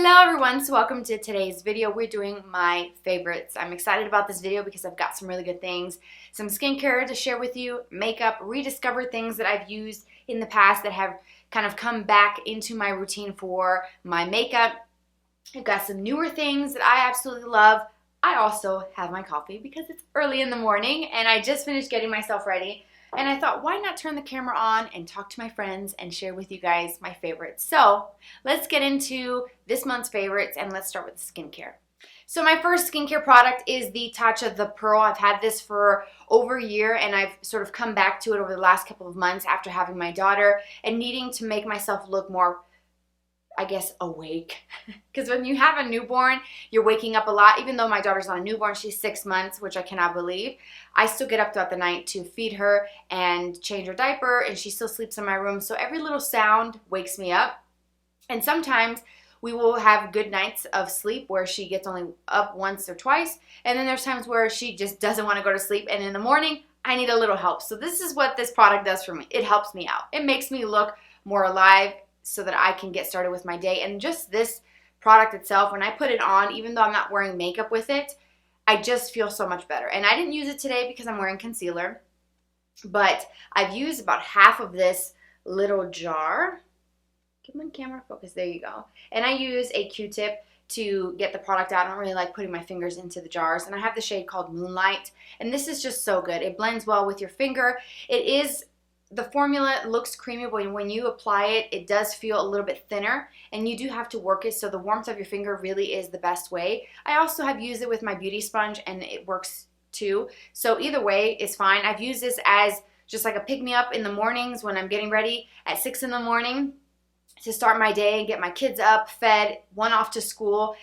Hello everyone, so welcome to today's video. We're doing my favorites. I'm excited about this video because I've got some really good things, some skincare to share with you, makeup, rediscover things that I've used in the past that have kind of come back into my routine for my makeup. I've got some newer things that I absolutely love. I also have my coffee because it's early in the morning and I just finished getting myself ready. And I thought, why not turn the camera on and talk to my friends and share with you guys my favorites. So let's get into this month's favorites and let's start with the skincare. So my first skincare product is the Tatcha The Pearl. I've had this for over a year and I've sort of come back to it over the last couple of months after having my daughter and needing to make myself look more, I guess, awake. Because when you have a newborn, you're waking up a lot. Even though my daughter's not a newborn, she's 6 months, which I cannot believe. I still get up throughout the night to feed her and change her diaper, and she still sleeps in my room. So every little sound wakes me up. And sometimes we will have good nights of sleep where she gets only up once or twice. And then there's times where she just doesn't want to go to sleep. And in the morning, I need a little help. So this is what this product does for me. It helps me out. It makes me look more alive, so that I can get started with my day. And just this product itself, when I put it on, even though I'm not wearing makeup with it, I just feel so much better. And I didn't use it today because I'm wearing concealer, but I've used about half of this little jar. Get my camera focus, there you go. And I use a Q-tip to get the product out. I don't really like putting my fingers into the jars. And I have the shade called Moonlight. And this is just so good. It blends well with your finger. The formula looks creamy, but when you apply it, it does feel a little bit thinner, and you do have to work it, so the warmth of your finger really is the best way. I also have used it with my beauty sponge, and it works too. So either way is fine. I've used this as just like a pick-me-up in the mornings when I'm getting ready at 6 in the morning to start my day and get my kids up, fed, one off to school.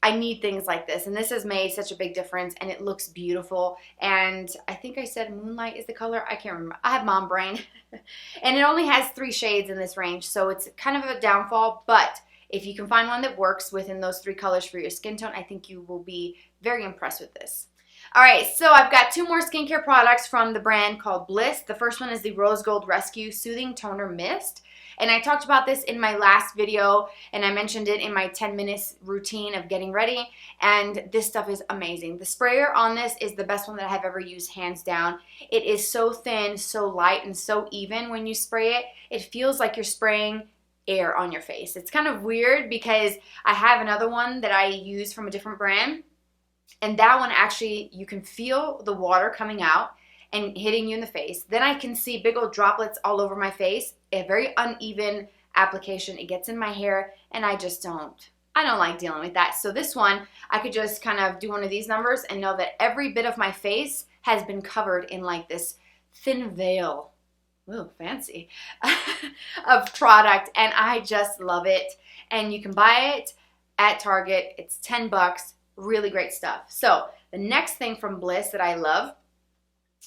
I need things like this, and this has made such a big difference, and it looks beautiful. And I think I said Moonlight is the color. I can't remember. I have mom brain. And it only has 3 shades in this range, so it's kind of a downfall, but if you can find one that works within those 3 colors for your skin tone, I think you will be very impressed with this. Alright, so I've got 2 more skincare products from the brand called Bliss. The first one is the Rose Gold Rescue Soothing Toner Mist. And I talked about this in my last video, and I mentioned it in my 10 minutes routine of getting ready, and this stuff is amazing. The sprayer on this is the best one that I have ever used, hands down. It is so thin, so light, and so even when you spray it. It feels like you're spraying air on your face. It's kind of weird because I have another one that I use from a different brand, and that one actually, you can feel the water coming out and hitting you in the face. Then I can see big old droplets all over my face, a very uneven application. It gets in my hair, and I don't like dealing with that. So this one, I could just kind of do one of these numbers and know that every bit of my face has been covered in like this thin veil, ooh, fancy, of product, and I just love it. And you can buy it at Target. It's 10 bucks, really great stuff. So the next thing from Bliss that I love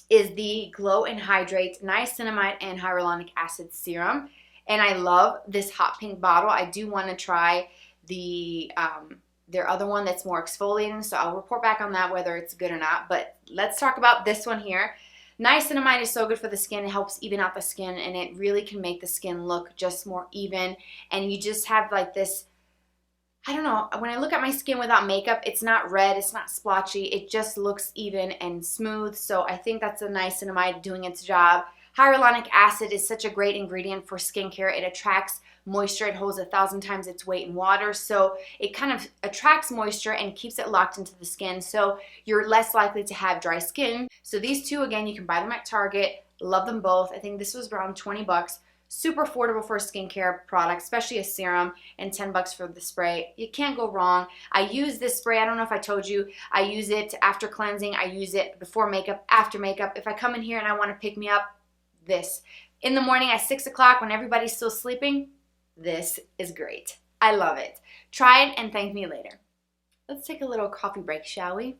is the Glow and Hydrate Niacinamide and Hyaluronic Acid Serum. And I love this hot pink bottle. I do want to try their other one that's more exfoliating, so I'll report back on that whether it's good or not. But let's talk about this one here. Niacinamide is so good for the skin. It helps even out the skin, and it really can make the skin look just more even. And you just have like this, I don't know, when I look at my skin without makeup, it's not red, it's not splotchy, it just looks even and smooth. So I think that's a niacinamide doing its job. Hyaluronic acid is such a great ingredient for skincare. It attracts moisture. It holds 1,000 times its weight in water. So it kind of attracts moisture and keeps it locked into the skin. So you're less likely to have dry skin. So these 2, again, you can buy them at Target. Love them both. I think this was around 20 bucks. Super affordable for a skincare product, especially a serum, and 10 bucks for the spray. You can't go wrong. I use this spray, I don't know if I told you, I use it after cleansing, I use it before makeup, after makeup. If I come in here and I want to pick me up, this. In the morning at 6 o'clock when everybody's still sleeping, this is great. I love it. Try it and thank me later. Let's take a little coffee break, shall we?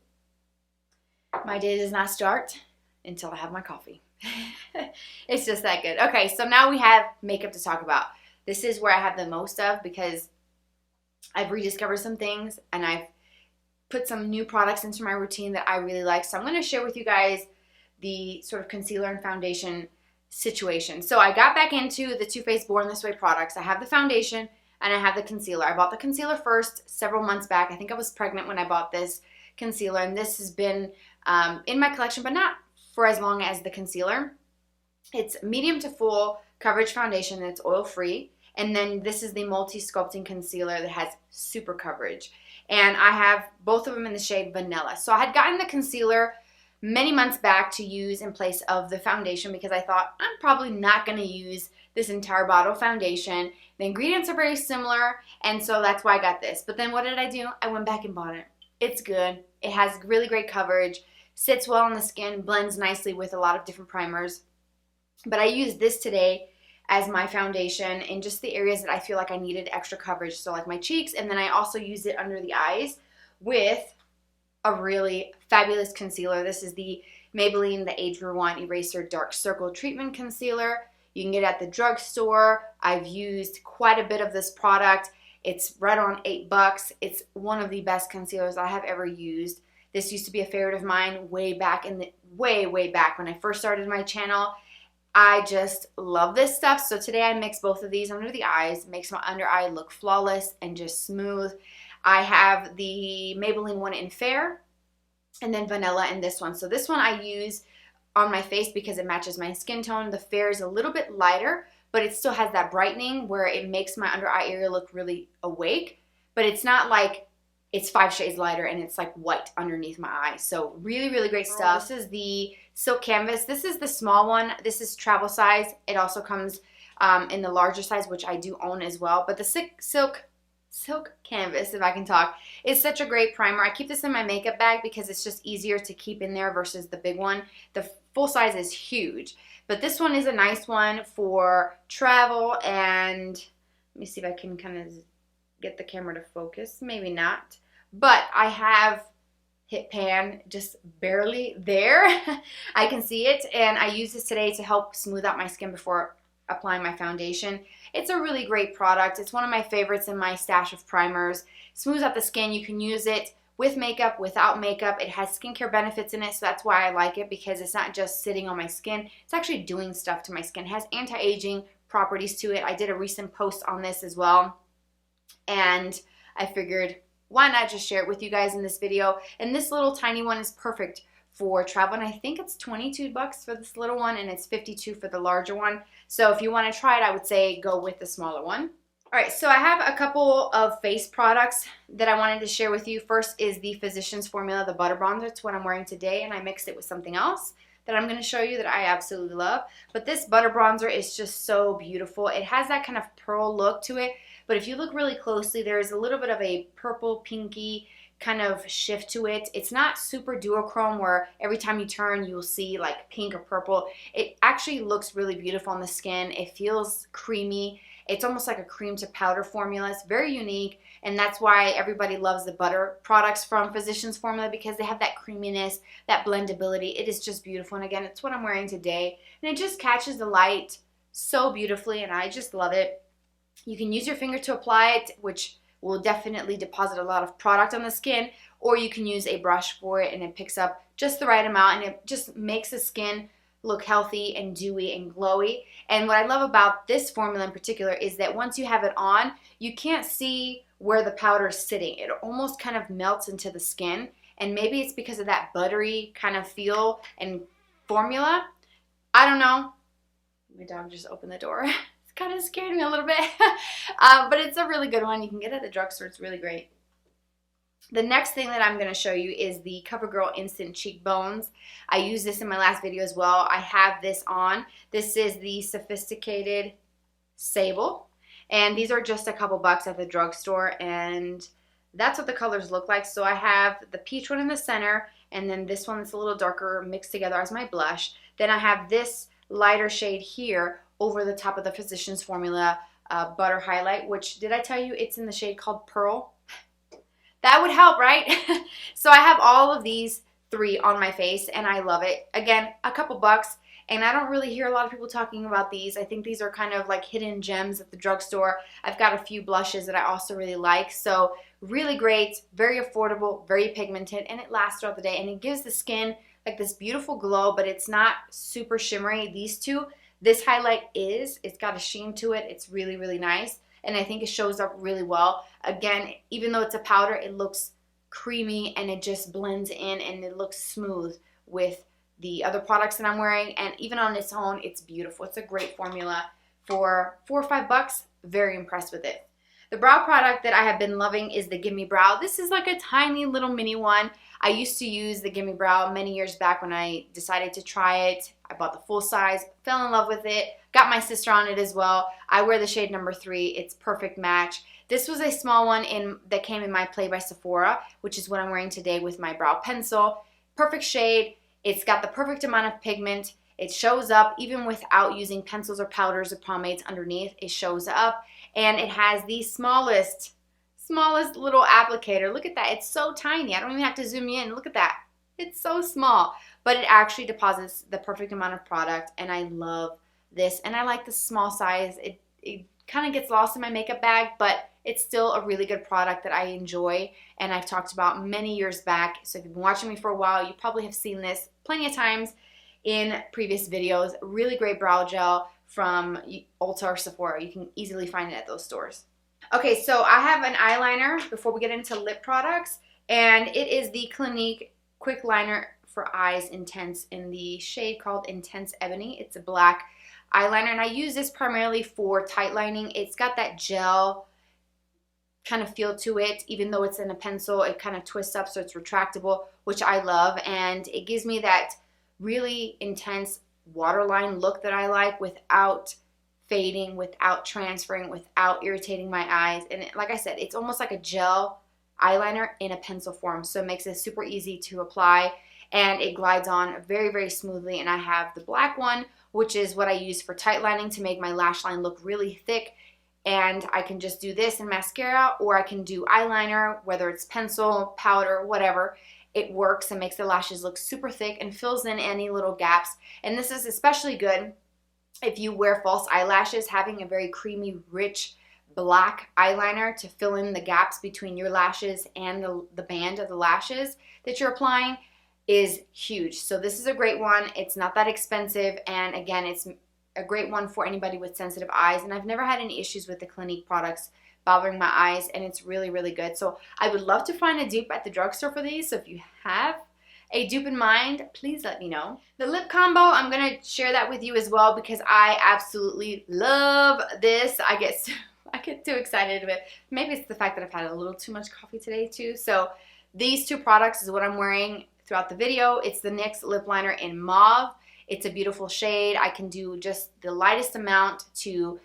My day does not start until I have my coffee. It's just that good. Okay, so now we have makeup to talk about. This is where I have the most of because I've rediscovered some things and I've put some new products into my routine that I really like. So I'm going to share with you guys the sort of concealer and foundation situation. So I got back into the Too Faced Born This Way products. I have the foundation, and I have the concealer. I bought the concealer first several months back. I think I was pregnant when I bought this concealer, and this has been in my collection, but not for as long as the concealer. It's medium to full coverage foundation, and it's oil-free. And then this is the multi-sculpting concealer that has super coverage. And I have both of them in the shade Vanilla. So I had gotten the concealer many months back to use in place of the foundation because I thought I'm probably not going to use this entire bottle of foundation. The ingredients are very similar, and so that's why I got this. But then what did I do? I went back and bought it. It's good. It has really great coverage, sits well on the skin, blends nicely with a lot of different primers. But I used this today as my foundation in just the areas that I feel like I needed extra coverage. So like my cheeks, and then I also used it under the eyes with a really fabulous concealer. This is the Maybelline The Age Rewind Eraser Dark Circle Treatment Concealer. You can get it at the drugstore. I've used quite a bit of this product. It's right on $8. It's one of the best concealers I have ever used. This used to be a favorite of mine way back in the way back when I first started my channel. I just love this stuff. So today I mix both of these under the eyes, makes my under eye look flawless and just smooth. I have the Maybelline one in Fair and then Vanilla in this one. So this one I use on my face because it matches my skin tone. The Fair is a little bit lighter, but it still has that brightening where it makes my under eye area look really awake. But it's not like it's 5 shades lighter and it's like white underneath my eye. So really, really great stuff. This is the Silk Canvas. This is the small one. This is travel size. It also comes in the larger size, which I do own as well. But the Silk Canvas, if I can talk, is such a great primer. I keep this in my makeup bag because it's just easier to keep in there versus the big one. The full size is huge, but this one is a nice one for travel. And let me see if I can kind of get the camera to focus. Maybe not, but I have hit pan just barely there. I can see it, and I use this today to help smooth out my skin before applying my foundation. It's a really great product. It's one of my favorites in my stash of primers. Smooths out the skin. You can use it with makeup, without makeup. It has skincare benefits in it, so that's why I like it, because it's not just sitting on my skin. It's actually doing stuff to my skin. It has anti-aging properties to it. I did a recent post on this as well, and I figured why not just share it with you guys in this video. And this little tiny one is perfect for travel, and I think it's $22 for this little one, and it's $52 for the larger one. So if you want to try it, I would say go with the smaller one. Alright, so I have a couple of face products that I wanted to share with you. First is the Physicians Formula, the Butter Bronzer. It's what I'm wearing today, and I mixed it with something else that I'm going to show you that I absolutely love. But this Butter Bronzer is just so beautiful. It has that kind of pearl look to it, but if you look really closely, there's a little bit of a purple, pinky kind of shift to it. It's not super duochrome where every time you turn you'll see like pink or purple. It actually looks really beautiful on the skin. It feels creamy. It's almost like a cream to powder formula. It's very unique, and that's why everybody loves the butter products from Physicians Formula, because they have that creaminess, that blendability. It is just beautiful, and again, it's what I'm wearing today, and it just catches the light so beautifully, and I just love it. You can use your finger to apply it, which will definitely deposit a lot of product on the skin, or you can use a brush for it, and it picks up just the right amount, and it just makes the skin look healthy and dewy and glowy. And what I love about this formula in particular is that once you have it on, you can't see where the powder is sitting. It almost kind of melts into the skin, and maybe it's because of that buttery kind of feel and formula. I don't know. My dog just opened the door. It's kind of scared me a little bit. But it's a really good one. You can get it at the drugstore. It's really great. The next thing that I'm going to show you is the CoverGirl Instant Cheekbones. I used this in my last video as well. I have this on. This is the Sophisticated Sable. And these are just a couple bucks at the drugstore. And that's what the colors look like. So I have the peach one in the center, and then this one that's a little darker mixed together as my blush. Then I have this lighter shade here over the top of the Physicians Formula Butter Highlight, which, did I tell you it's in the shade called Pearl? That would help, right? So I have all of these three on my face, and I love it. Again, a couple bucks, and I don't really hear a lot of people talking about these. I think these are kind of like hidden gems at the drugstore. I've got a few blushes that I also really like. So really great, very affordable, very pigmented, and it lasts throughout the day, and it gives the skin like this beautiful glow, but it's not super shimmery. These two, this highlight it's got a sheen to it. It's really, really nice. and I think it shows up really well. Again, even though it's a powder, it looks creamy and it just blends in and it looks smooth with the other products that I'm wearing, and even on its own, it's beautiful. It's a great formula for $4 or $5. Very impressed with it. The brow product that I have been loving is the Gimme Brow. This is like a tiny little mini one. I used to use the Gimme Brow many years back when I decided to try it. I bought the full size, fell in love with it, got my sister on it as well. I wear the shade number 3. It's perfect match. This was a small one that came in my Play by Sephora, which is what I'm wearing today with my brow pencil. Perfect shade. It's got the perfect amount of pigment. It shows up even without using pencils or powders or pomades underneath. It shows up. And it has the smallest little applicator. Look at that. It's so tiny. I don't even have to zoom in. Look at that. It's so small. But it actually deposits the perfect amount of product. And I love this. And I like the small size. It kind of gets lost in my makeup bag, but it's still a really good product that I enjoy. And I've talked about many years back. So if you've been watching me for a while, you probably have seen this plenty of times in previous videos. Really great brow gel from Ulta or Sephora. You can easily find it at those stores. Okay, so I have an eyeliner before we get into lip products, and it is the Clinique Quick Liner for Eyes Intense in the shade called Intense Ebony. It's a black eyeliner, and I use this primarily for tight lining. It's got that gel kind of feel to it. Even though it's in a pencil, it kind of twists up so it's retractable, which I love, and it gives me that really intense waterline look that I like without fading, without transferring, without irritating my eyes. And like I said, it's almost like a gel eyeliner in a pencil form, so it makes it super easy to apply, and it glides on very, very smoothly. And I have the black one, which is what I use for tight lining to make my lash line look really thick. And I can just do this in mascara, or I can do eyeliner, whether it's pencil, powder, whatever. It works and makes the lashes look super thick and fills in any little gaps. And this is especially good if you wear false eyelashes. Having a very creamy, rich black eyeliner to fill in the gaps between your lashes and the band of the lashes that you're applying is huge. So this is a great one. It's not that expensive, and again, it's a great one for anybody with sensitive eyes. And I've never had any issues with the Clinique products bothering my eyes, and it's really, really good. So I would love to find a dupe at the drugstore for these. So if you have a dupe in mind, please let me know. The lip combo, I'm going to share that with you as well because I absolutely love this. I get too excited about it. Maybe it's the fact that I've had a little too much coffee today too. So these two products is what I'm wearing throughout the video. It's the NYX Lip Liner in Mauve. It's a beautiful shade. I can do just the lightest amount to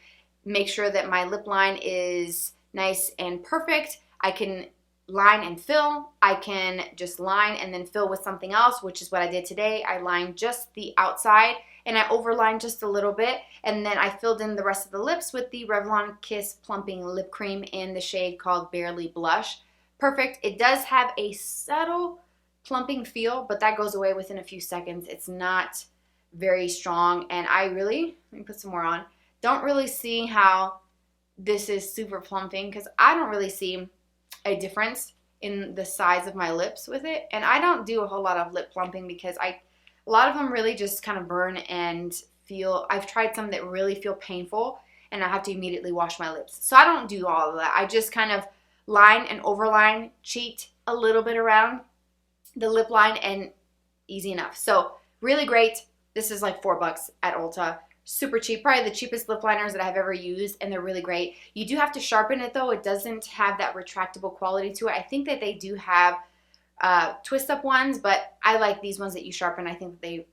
make sure that my lip line is nice and perfect. I can line and fill. I can just line and then fill with something else, which is what I did today. I lined just the outside and I overlined just a little bit, and then I filled in the rest of the lips with the Revlon Kiss Plumping Lip Cream in the shade called Barely Blush. Perfect. It does have a subtle plumping feel, but that goes away within a few seconds. It's not very strong, and let me put some more on. Don't really see how this is super plumping because I don't really see a difference in the size of my lips with it. And I don't do a whole lot of lip plumping because a lot of them really just kind of burn and feel, I've tried some that really feel painful and I have to immediately wash my lips. So I don't do all of that. I just kind of line and overline, cheat a little bit around the lip line, and easy enough. So really great. This is like $4 at Ulta. Super cheap, probably the cheapest lip liners that I've ever used, and they're really great. You do have to sharpen it though. It doesn't have that retractable quality to it. I think that they do have twist up ones, but I like these ones that you sharpen. I think that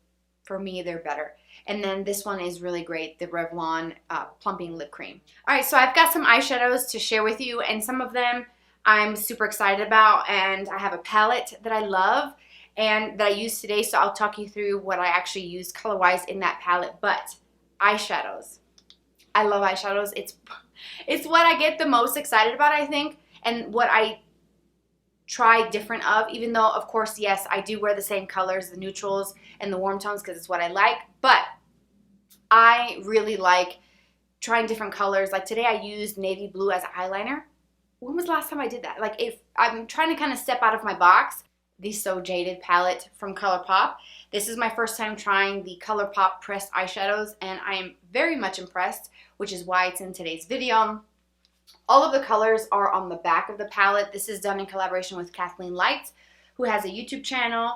for me, they're better. And then this one is really great, the Revlon Plumping Lip Cream. All right, so I've got some eyeshadows to share with you, and some of them I'm super excited about, and I have a palette that I love and that I used today, so I'll talk you through what I actually used color-wise in that palette. But eyeshadows. I love eyeshadows. It's what I get the most excited about, I think, and what I try different of, even though, of course, yes, I do wear the same colors, the neutrals and the warm tones, because it's what I like, but I really like trying different colors. Like today I used navy blue as eyeliner. When was the last time I did that? Like, if I'm trying to kind of step out of my box. The So Jaded palette from Colourpop. This is my first time trying the Colourpop pressed eyeshadows, and I am very much impressed, which is why it's in today's video. All of the colors are on the back of the palette. This is done in collaboration with Kathleen, who has a YouTube channel.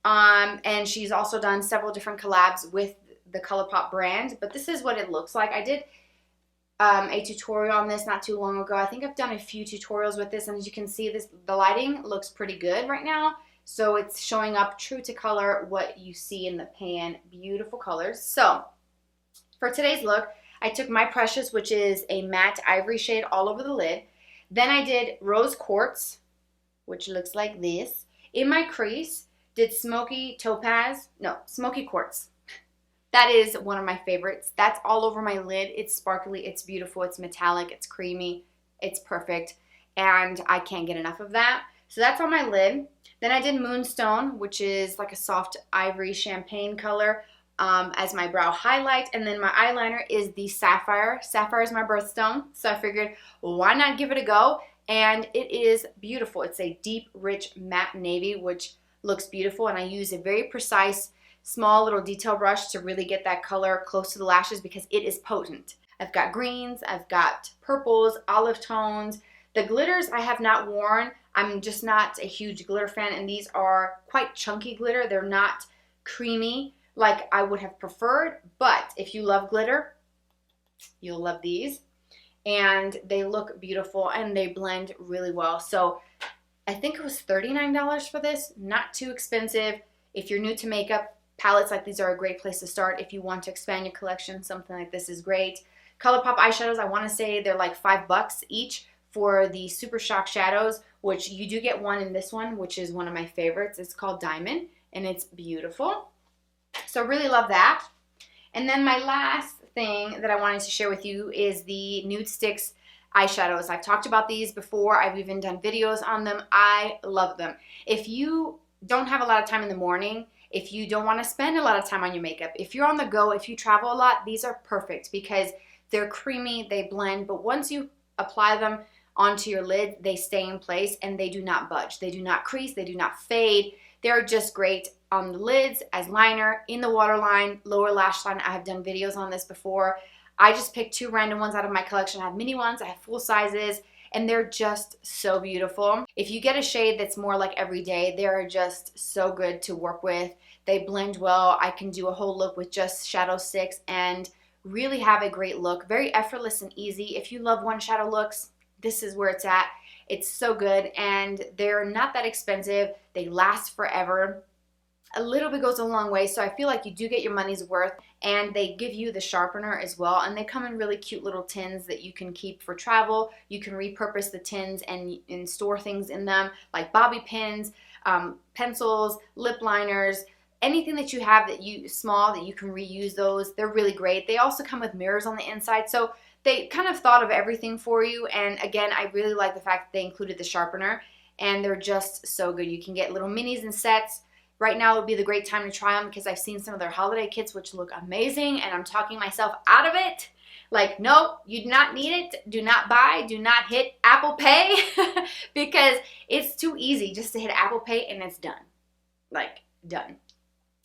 And she's also done several different collabs with the Colourpop brand. But this is what it looks like. I did a tutorial on this not too long ago. I think I've done a few tutorials with this, and as you can see, the lighting looks pretty good right now. So it's showing up true to color what you see in the pan. Beautiful colors. So for today's look, I took my Precious, which is a matte ivory shade, all over the lid. Then I did Rose Quartz, which looks like this. In my crease, did Smoky Quartz. That is one of my favorites. That's all over my lid. It's sparkly, it's beautiful, it's metallic, it's creamy, it's perfect, and I can't get enough of that. So that's on my lid. Then I did Moonstone, which is like a soft ivory champagne color, as my brow highlight. And then my eyeliner is the Sapphire. Sapphire is my birthstone, so I figured, why not give it a go? And it is beautiful. It's a deep, rich matte navy, which looks beautiful, and I use a very precise small little detail brush to really get that color close to the lashes because it is potent. I've got greens, I've got purples, olive tones. The glitters I have not worn. I'm just not a huge glitter fan, and these are quite chunky glitter. They're not creamy like I would have preferred, but if you love glitter, you'll love these. And they look beautiful and they blend really well. So I think it was $39 for this. Not too expensive. If you're new to makeup, palettes like these are a great place to start. If you want to expand your collection, something like this is great. Colourpop eyeshadows, I want to say they're like $5 each for the Super Shock shadows, which you do get one in this one, which is one of my favorites. It's called Diamond, and it's beautiful. So really love that. And then my last thing that I wanted to share with you is the Nudestix eyeshadows. I've talked about these before. I've even done videos on them. I love them. If you don't have a lot of time in the morning, if you don't want to spend a lot of time on your makeup, if you're on the go, if you travel a lot, these are perfect because they're creamy, they blend, but once you apply them onto your lid, they stay in place and they do not budge. They do not crease, they do not fade. They're just great on the lids, as liner, in the waterline, lower lash line. I have done videos on this before. I just picked two random ones out of my collection. I have mini ones, I have full sizes, and they're just so beautiful. If you get a shade that's more like everyday, they're just so good to work with. They blend well. I can do a whole look with just Shadow 6 and really have a great look. Very effortless and easy. If you love one shadow looks, this is where it's at. It's so good, and they're not that expensive. They last forever. A little bit goes a long way, so I feel like you do get your money's worth, and they give you the sharpener as well, and they come in really cute little tins that you can keep for travel. You can repurpose the tins and store things in them, like bobby pins, pencils, lip liners, anything that you have that small that you can reuse those. They're really great. They also come with mirrors on the inside, so they kind of thought of everything for you. And again, I really like the fact that they included the sharpener, and they're just so good. You can get little minis and sets. Right now would be the great time to try them because I've seen some of their holiday kits which look amazing, and I'm talking myself out of it. Like, no, you do not need it. Do not buy. Do not hit Apple Pay because it's too easy just to hit Apple Pay and it's done. Like, done.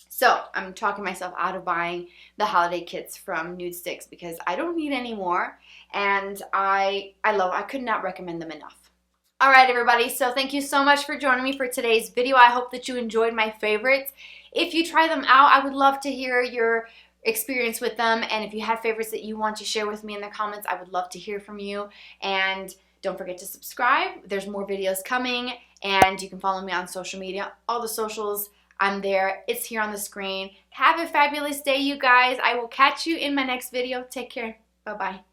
So I'm talking myself out of buying the holiday kits from Nudestix because I don't need any more, and I could not recommend them enough. Alright everybody, so thank you so much for joining me for today's video. I hope that you enjoyed my favorites. If you try them out, I would love to hear your experience with them, and if you have favorites that you want to share with me in the comments, I would love to hear from you. And don't forget to subscribe. There's more videos coming, and you can follow me on social media. All the socials, I'm there. It's here on the screen. Have a fabulous day, you guys. I will catch you in my next video. Take care. Bye-bye.